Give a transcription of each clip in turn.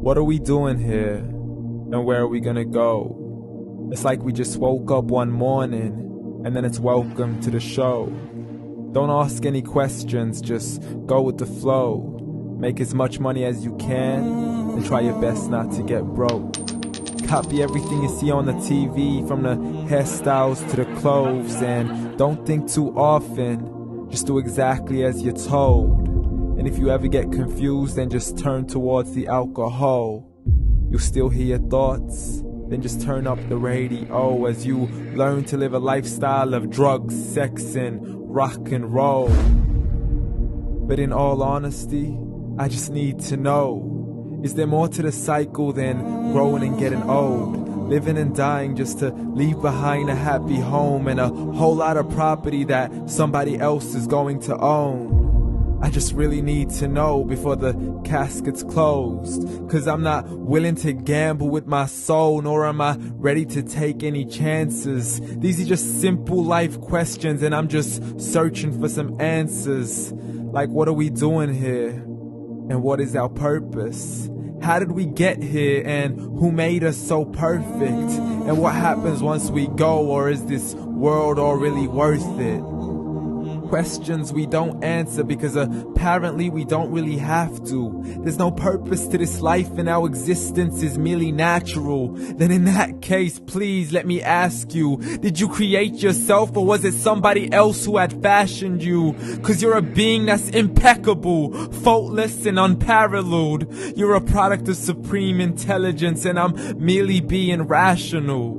What are we doing here? And where are we gonna go? It's like we just woke up one morning and then it's welcome to the show. Don't ask any questions, just go with the flow. Make as much money as you can and try your best not to get broke. Copy everything you see on the TV, from the hairstyles to the clothes, and don't think too often, just do exactly as you're told. And if you ever get confused, then just turn towards the alcohol. You'll still hear your thoughts, then just turn up the radio as you learn to live a lifestyle of drugs, sex, and rock and roll. But in all honesty, I just need to know, is there more to the cycle than growing and getting old? Living and dying just to leave behind a happy home and a whole lot of property that somebody else is going to own. I just really need to know before the casket's closed, 'cause I'm not willing to gamble with my soul, nor am I ready to take any chances. These are just simple life questions and I'm just searching for some answers. Like, what are we doing here? And what is our purpose? How did we get here, and who made us so perfect? And what happens once we go, or is this world all really worth it? Questions we don't answer because apparently we don't really have to. There's no purpose to this life and our existence is merely natural. Then in that case, please let me ask you, did you create yourself, or was it somebody else who had fashioned you? 'Cause you're a being that's impeccable, faultless and unparalleled. You're a product of supreme intelligence and I'm merely being rational.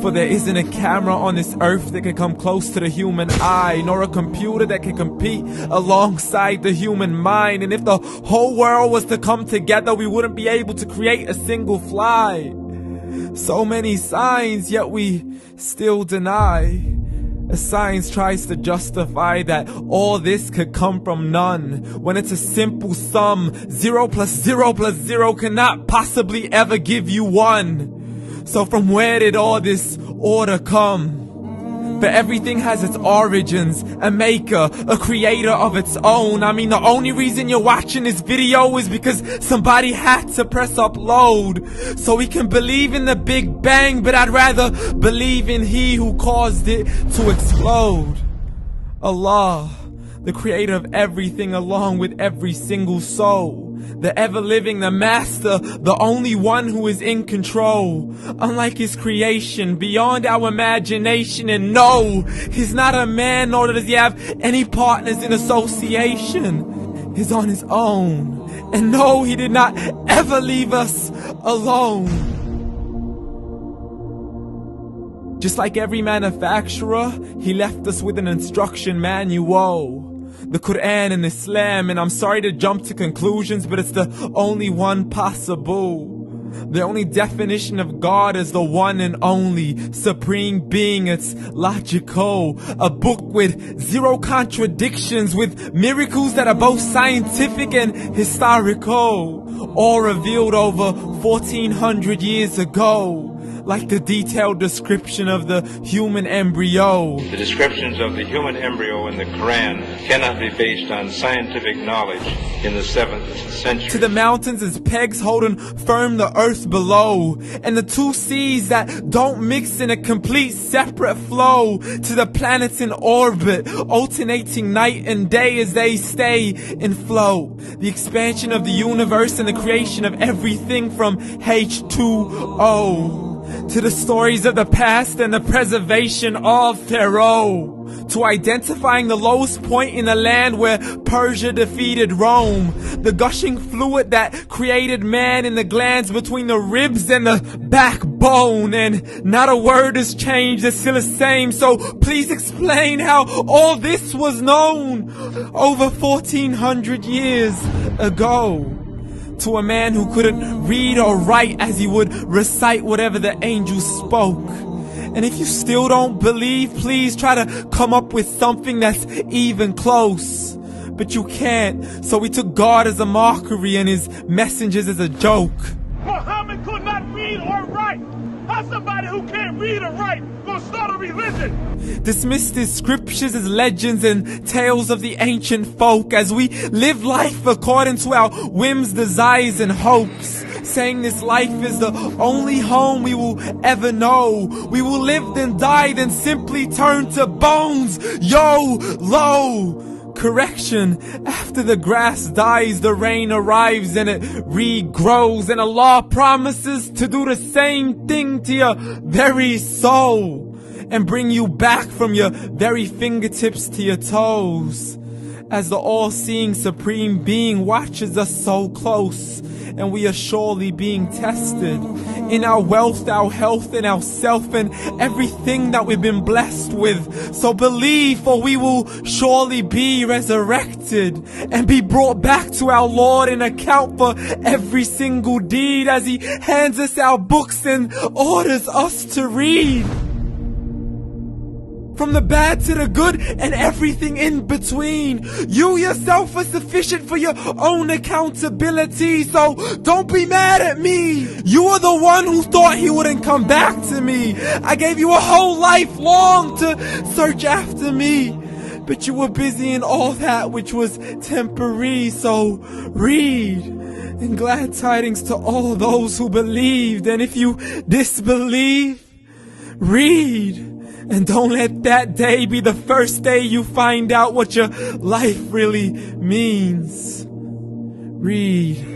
For there isn't a camera on this earth that can come close to the human eye, nor a computer that can compete alongside the human mind. And if the whole world was to come together, we wouldn't be able to create a single fly. So many signs, yet we still deny. As science tries to justify that all this could come from none, when it's a simple sum. 0 plus 0 plus 0 cannot possibly ever give you 1. So from where did all this order come? For everything has its origins, a maker, a creator of its own. I mean, the only reason you're watching this video is because somebody had to press upload. So we can believe in the Big Bang, but I'd rather believe in He who caused it to explode. Allah, the creator of everything along with every single soul. The ever-living, the master, the only one who is in control. Unlike his creation, beyond our imagination. And no, he's not a man, nor does he have any partners in association. He's on his own. And no, he did not ever leave us alone. Just like every manufacturer, he left us with an instruction manual. The Quran and Islam, and I'm sorry to jump to conclusions, but it's the only one possible. The only definition of God is the one and only supreme being. It's logical. A book with 0 contradictions, with miracles that are both scientific and historical, all revealed over 1400 years ago. Like the detailed description of the human embryo. The descriptions of the human embryo in the Quran cannot be based on scientific knowledge in the 7th century. To the mountains as pegs holding firm the earth below, and the 2 seas that don't mix in a complete separate flow. To the planets in orbit, alternating night and day as they stay in flow. The expansion of the universe and the creation of everything from H2O. To the stories of the past and the preservation of Pharaoh. To identifying the lowest point in the land where Persia defeated Rome. The gushing fluid that created man in the glands between the ribs and the backbone. And not a word has changed, it's still the same. So please explain how all this was known over 1400 years ago. To a man who couldn't read or write, as he would recite whatever the angels spoke. And if you still don't believe, please try to come up with something that's even close. But you can't, so we took God as a mockery and his messengers as a joke. Muhammad could not read or write. How's somebody who can't read or write gonna start a religion? Dismissed his scriptures as legends and tales of the ancient folk, as we live life according to our whims, desires, and hopes. saying this life is the only home we will ever know. We will live then die, then simply turn to bones. YOLO! Correction, after the grass dies, the rain arrives and it regrows, and Allah promises to do the same thing to your very soul and bring you back from your very fingertips to your toes, as the all-seeing supreme being watches us so close, and we are surely being tested in our wealth, our health, and our self, and everything that we've been blessed with. So believe, for we will surely be resurrected and be brought back to our Lord and account for every single deed, as He hands us our books and orders us to read. From the bad to the good and everything in between. You yourself are sufficient for your own accountability, so don't be mad at me. You are the one who thought He wouldn't come back to me. I gave you a whole life long to search after me, but you were busy in all that which was temporary. So read, and glad tidings to all those who believed. And if you disbelieve, read. And don't let that day be the first day you find out what your life really means. Read.